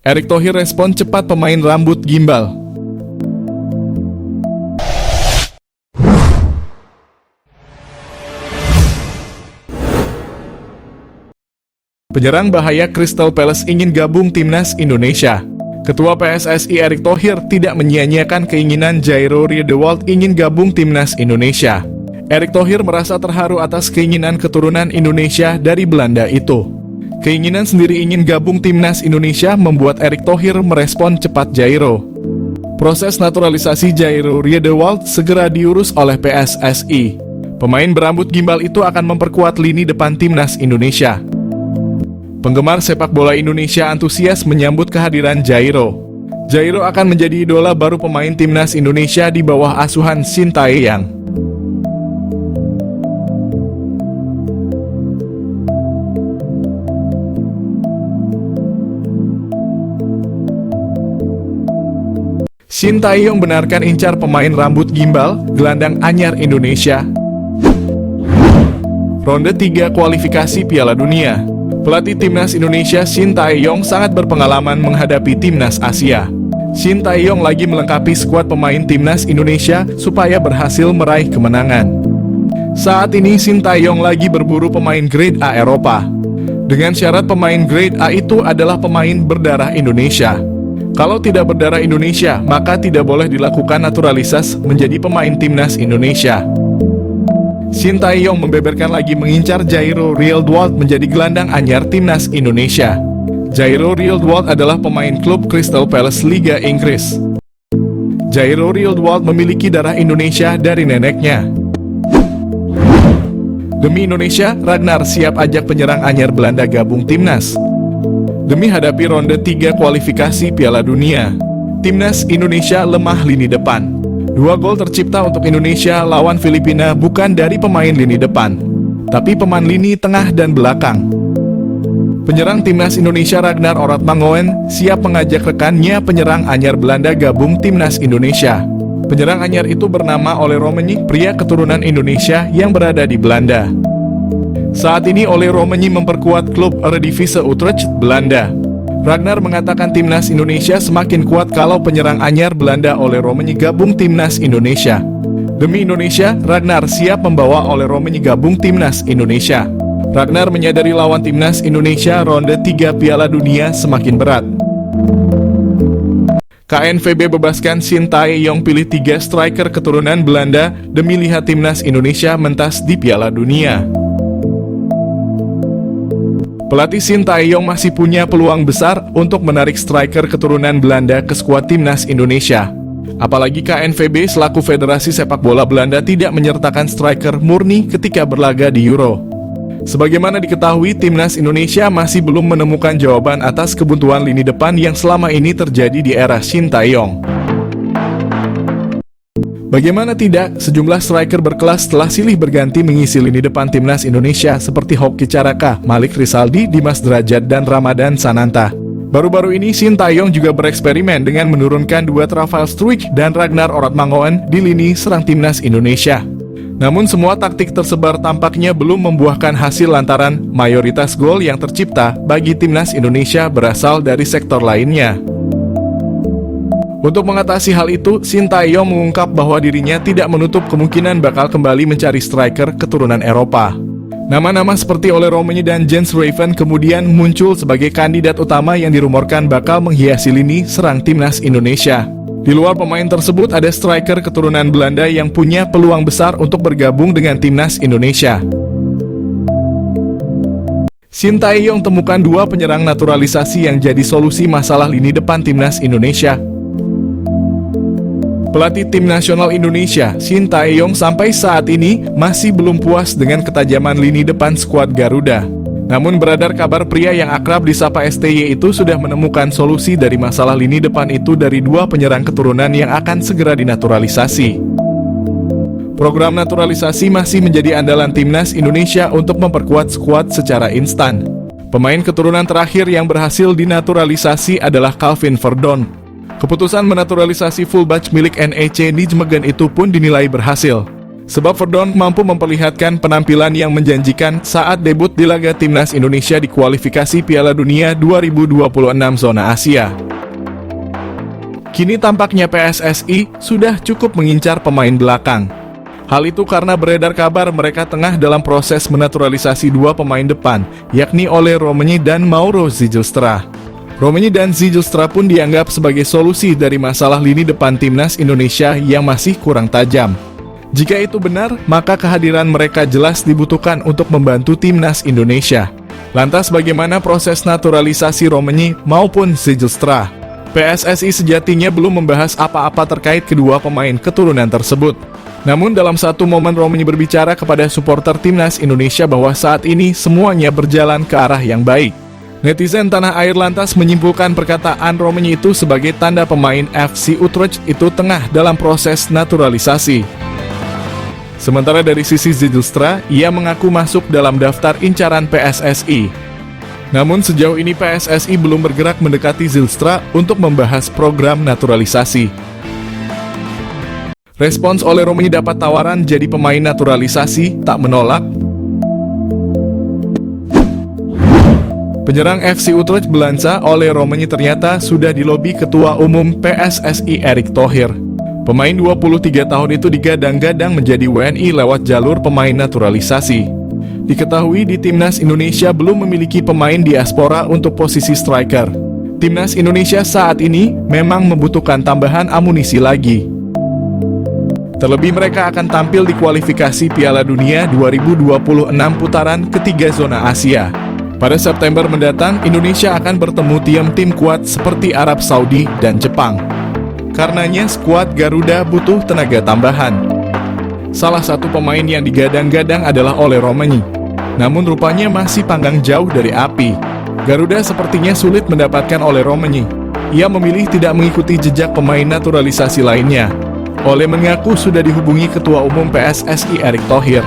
Erick Thohir respon cepat pemain rambut gimbal. Penyerang bahaya Crystal Palace ingin gabung timnas Indonesia. Ketua PSSI Erick Thohir tidak menyia-nyiakan keinginan Jairo Riedewald ingin gabung timnas Indonesia. Erick Thohir merasa terharu atas keinginan keturunan Indonesia dari Belanda itu. Keinginan sendiri ingin gabung timnas Indonesia membuat Erick Thohir merespon cepat Jairo. Proses naturalisasi Jairo Riedewald segera diurus oleh PSSI. Pemain berambut gimbal itu akan memperkuat lini depan timnas Indonesia. Penggemar sepak bola Indonesia antusias menyambut kehadiran Jairo. Jairo akan menjadi idola baru pemain timnas Indonesia di bawah asuhan Sintayong. Sintayong benarkan incar pemain rambut gimbal, gelandang anyar Indonesia. Ronde 3 kualifikasi Piala Dunia. Pelatih timnas Indonesia Sintayong sangat berpengalaman menghadapi timnas Asia. Sintayong lagi melengkapi skuad pemain timnas Indonesia supaya berhasil meraih kemenangan. Saat ini Sintayong lagi berburu pemain grade A Eropa. Dengan syarat pemain grade A itu adalah pemain berdarah Indonesia. Kalau tidak berdarah Indonesia, maka tidak boleh dilakukan naturalisasi menjadi pemain timnas Indonesia. Sintayong membeberkan lagi mengincar Jairo Riedewald menjadi gelandang anyar timnas Indonesia. Jairo Riedewald adalah pemain klub Crystal Palace Liga Inggris. Jairo Riedewald memiliki darah Indonesia dari neneknya. Demi Indonesia, Ragnar siap ajak penyerang anyar Belanda gabung timnas. Demi hadapi ronde 3 kualifikasi Piala Dunia, timnas Indonesia lemah lini depan. 2 gol tercipta untuk Indonesia lawan Filipina bukan dari pemain lini depan, tapi pemain lini tengah dan belakang. Penyerang timnas Indonesia Ragnar Oratmangoen siap mengajak rekannya penyerang anyar Belanda gabung timnas Indonesia. Penyerang anyar itu bernama Ole Romenyi, pria keturunan Indonesia yang berada di Belanda. Saat ini Ole Romenyi memperkuat klub Eredivisie Utrecht, Belanda. Ragnar mengatakan timnas Indonesia semakin kuat kalau penyerang anyar Belanda Ole Romenyi gabung timnas Indonesia. Demi Indonesia, Ragnar siap membawa Ole Romenyi gabung timnas Indonesia. Ragnar menyadari lawan timnas Indonesia ronde 3 Piala Dunia semakin berat. KNVB bebaskan Sintayong pilih 3 striker keturunan Belanda demi lihat timnas Indonesia mentas di Piala Dunia. Pelatih Sintayong masih punya peluang besar untuk menarik striker keturunan Belanda ke skuad timnas Indonesia. Apalagi KNVB selaku Federasi Sepak Bola Belanda tidak menyertakan striker murni ketika berlaga di Euro. Sebagaimana diketahui, timnas Indonesia masih belum menemukan jawaban atas kebuntuan lini depan yang selama ini terjadi di era Sintayong. Bagaimana tidak, sejumlah striker berkelas telah silih berganti mengisi lini depan timnas Indonesia seperti Hoki Caraka, Malik Rizaldi, Dimas Derajat, dan Ramadan Sananta. Baru-baru ini Sintayong juga bereksperimen dengan menurunkan duet Rafael Struijk dan Ragnar Oratmangoen di lini serang timnas Indonesia. Namun semua taktik tersebar tampaknya belum membuahkan hasil lantaran mayoritas gol yang tercipta bagi timnas Indonesia berasal dari sektor lainnya. Untuk mengatasi hal itu, Sintayong mengungkap bahwa dirinya tidak menutup kemungkinan bakal kembali mencari striker keturunan Eropa. Nama-nama seperti Ole Romenyi dan Jens Raven kemudian muncul sebagai kandidat utama yang dirumorkan bakal menghiasi lini serang timnas Indonesia. Di luar pemain tersebut ada striker keturunan Belanda yang punya peluang besar untuk bergabung dengan timnas Indonesia. Sintayong temukan 2 penyerang naturalisasi yang jadi solusi masalah lini depan timnas Indonesia. Pelatih tim nasional Indonesia, Sintayong sampai saat ini masih belum puas dengan ketajaman lini depan skuad Garuda. Namun beredar kabar pria yang akrab disapa STY itu sudah menemukan solusi dari masalah lini depan itu dari 2 penyerang keturunan yang akan segera dinaturalisasi. Program naturalisasi masih menjadi andalan timnas Indonesia untuk memperkuat skuad secara instan. Pemain keturunan terakhir yang berhasil dinaturalisasi adalah Calvin Verdon. Keputusan menaturalisasi fullback milik NEC Nijmegen itu pun dinilai berhasil. sebab Verdon mampu memperlihatkan penampilan yang menjanjikan saat debut di laga Timnas Indonesia di kualifikasi Piala Dunia 2026 zona Asia. Kini tampaknya PSSI sudah cukup mengincar pemain belakang. Hal itu karena beredar kabar mereka tengah dalam proses menaturalisasi dua pemain depan, yakni Ole Romagnoli dan Mauro Zijlstra. Romagnoli dan Zijlstra pun dianggap sebagai solusi dari masalah lini depan Timnas Indonesia yang masih kurang tajam. Jika itu benar, maka kehadiran mereka jelas dibutuhkan untuk membantu Timnas Indonesia. Lantas bagaimana proses naturalisasi Romagnoli maupun Zijlstra? PSSI sejatinya belum membahas apa-apa terkait kedua pemain keturunan tersebut. Namun dalam satu momen Romagnoli berbicara kepada supporter Timnas Indonesia bahwa saat ini semuanya berjalan ke arah yang baik. Netizen tanah air lantas menyimpulkan perkataan Romagnoli itu sebagai tanda pemain FC Utrecht itu tengah dalam proses naturalisasi. Sementara dari sisi Zijlstra, ia mengaku masuk dalam daftar incaran PSSI. Namun sejauh ini PSSI belum bergerak mendekati Zijlstra untuk membahas program naturalisasi. Respons oleh Romagnoli dapat tawaran jadi pemain naturalisasi, tak menolak. Penyerang FC Utrecht Belanza oleh Romagnoli ternyata sudah dilobi Ketua Umum PSSI Erick Thohir. Pemain 23 tahun itu digadang-gadang menjadi WNI lewat jalur pemain naturalisasi. Diketahui di Timnas Indonesia belum memiliki pemain diaspora untuk posisi striker. Timnas Indonesia saat ini memang membutuhkan tambahan amunisi lagi. Terlebih mereka akan tampil di kualifikasi Piala Dunia 2026 putaran ketiga zona Asia. Pada September mendatang, Indonesia akan bertemu tim kuat seperti Arab Saudi dan Jepang. Karenanya skuad Garuda butuh tenaga tambahan. Salah satu pemain yang digadang-gadang adalah Ole Romagnoli. Namun rupanya masih panggang jauh dari api. Garuda sepertinya sulit mendapatkan Ole Romagnoli. Ia memilih tidak mengikuti jejak pemain naturalisasi lainnya. Ole mengaku sudah dihubungi Ketua Umum PSSI Erick Thohir.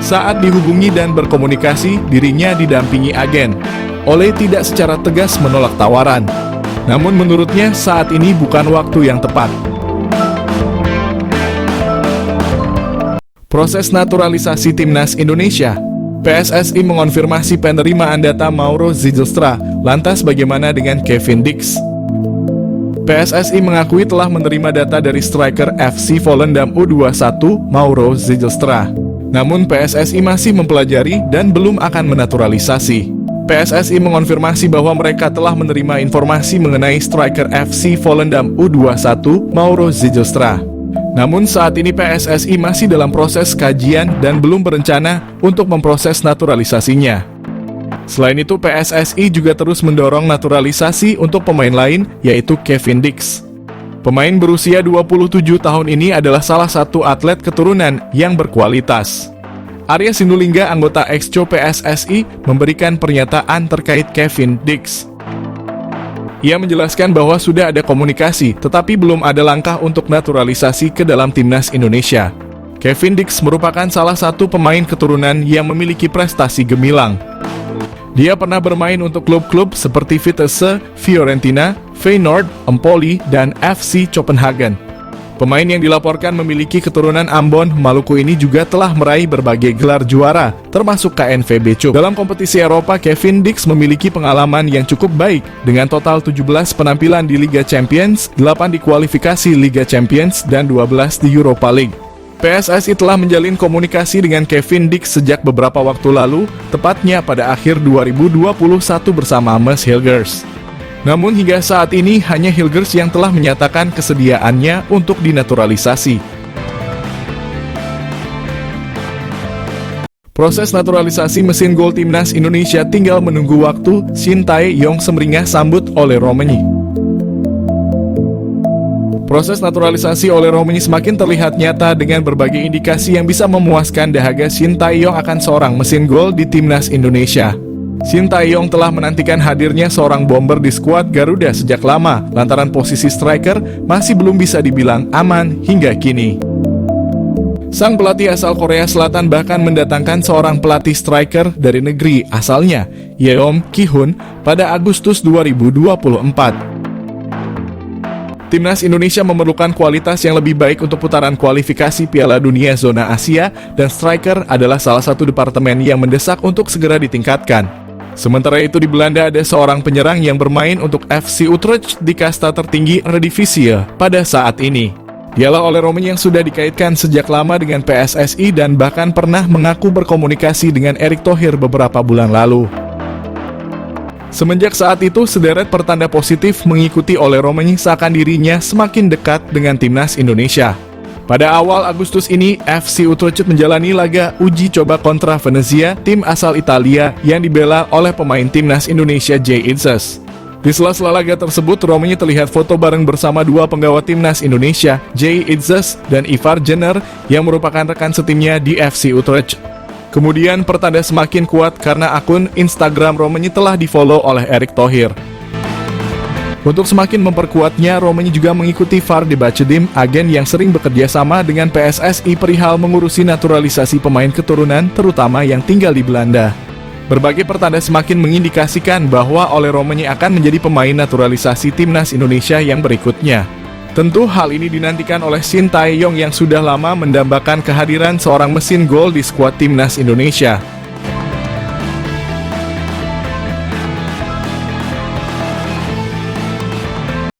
Saat dihubungi dan berkomunikasi, dirinya didampingi agen. Ole tidak secara tegas menolak tawaran. Namun menurutnya saat ini bukan waktu yang tepat. Proses naturalisasi Timnas Indonesia. PSSI mengonfirmasi penerimaan data Mauro Zijlstra. Lantas bagaimana dengan Kevin Dix? PSSI mengakui telah menerima data dari striker FC Volendam U21 Mauro Zijlstra. Namun PSSI masih mempelajari dan belum akan menaturalisasi. PSSI mengonfirmasi bahwa mereka telah menerima informasi mengenai striker FC Volendam U21 Mauro Zijlstra. Namun saat ini PSSI masih dalam proses kajian dan belum berencana untuk memproses naturalisasinya. Selain itu PSSI juga terus mendorong naturalisasi untuk pemain lain, yaitu Kevin Dix. Pemain berusia 27 tahun ini adalah salah satu atlet keturunan yang berkualitas. Arya Sinulinga, anggota Exco PSSI, memberikan pernyataan terkait Kevin Dix. Ia menjelaskan bahwa sudah ada komunikasi, tetapi belum ada langkah untuk naturalisasi ke dalam Timnas Indonesia. Kevin Dix merupakan salah satu pemain keturunan yang memiliki prestasi gemilang. Dia pernah bermain untuk klub-klub seperti Vitesse, Fiorentina, Feyenoord, Empoli, dan FC Copenhagen. Pemain yang dilaporkan memiliki keturunan Ambon, Maluku ini juga telah meraih berbagai gelar juara, termasuk KNVB Cup. Dalam kompetisi Eropa, Kevin Dix memiliki pengalaman yang cukup baik, dengan total 17 penampilan di Liga Champions, 8 di kualifikasi Liga Champions, dan 12 di Europa League. PSSI telah menjalin komunikasi dengan Kevin Dix sejak beberapa waktu lalu, tepatnya pada akhir 2021 bersama Mads Hilgers. Namun hingga saat ini hanya Hilgers yang telah menyatakan kesediaannya untuk dinaturalisasi. Proses naturalisasi mesin gol Timnas Indonesia tinggal menunggu waktu. Shin Tae-yong semeringah sambut oleh Romagnoli. Proses naturalisasi oleh Romagnoli semakin terlihat nyata dengan berbagai indikasi yang bisa memuaskan dahaga Shin Tae-yong akan seorang mesin gol di Timnas Indonesia. Shin Tae-yong telah menantikan hadirnya seorang bomber di skuad Garuda sejak lama, lantaran posisi striker masih belum bisa dibilang aman hingga kini. Sang pelatih asal Korea Selatan bahkan mendatangkan seorang pelatih striker dari negeri asalnya, Yeom Ki-hun, pada Agustus 2024. Timnas Indonesia memerlukan kualitas yang lebih baik untuk putaran kualifikasi Piala Dunia zona Asia, dan striker adalah salah satu departemen yang mendesak untuk segera ditingkatkan. Sementara itu di Belanda ada seorang penyerang yang bermain untuk FC Utrecht di kasta tertinggi Eredivisie pada saat ini. Dialah Ole Romein yang sudah dikaitkan sejak lama dengan PSSI dan bahkan pernah mengaku berkomunikasi dengan Erick Thohir beberapa bulan lalu. Semenjak saat itu, sederet pertanda positif mengikuti Ole Romein seakan dirinya semakin dekat dengan timnas Indonesia. Pada awal Agustus ini, FC Utrecht menjalani laga uji coba kontra Venezia, tim asal Italia yang dibela oleh pemain timnas Indonesia Jay Itzes. Di sela-sela laga tersebut, Romein terlihat foto bareng bersama dua penggawa timnas Indonesia, Jay Itzes dan Ivar Jenner, yang merupakan rekan setimnya di FC Utrecht. Kemudian pertanda semakin kuat karena akun Instagram Romein telah di-follow oleh Erick Thohir. Untuk semakin memperkuatnya, Romein juga mengikuti Vardy Bacediem, agen yang sering bekerja sama dengan PSSI perihal mengurusi naturalisasi pemain keturunan, terutama yang tinggal di Belanda. Berbagai pertanda semakin mengindikasikan bahwa Ole Romein akan menjadi pemain naturalisasi timnas Indonesia yang berikutnya. Tentu hal ini dinantikan oleh Shin Tae-yong yang sudah lama mendambakan kehadiran seorang mesin gol di skuad timnas Indonesia.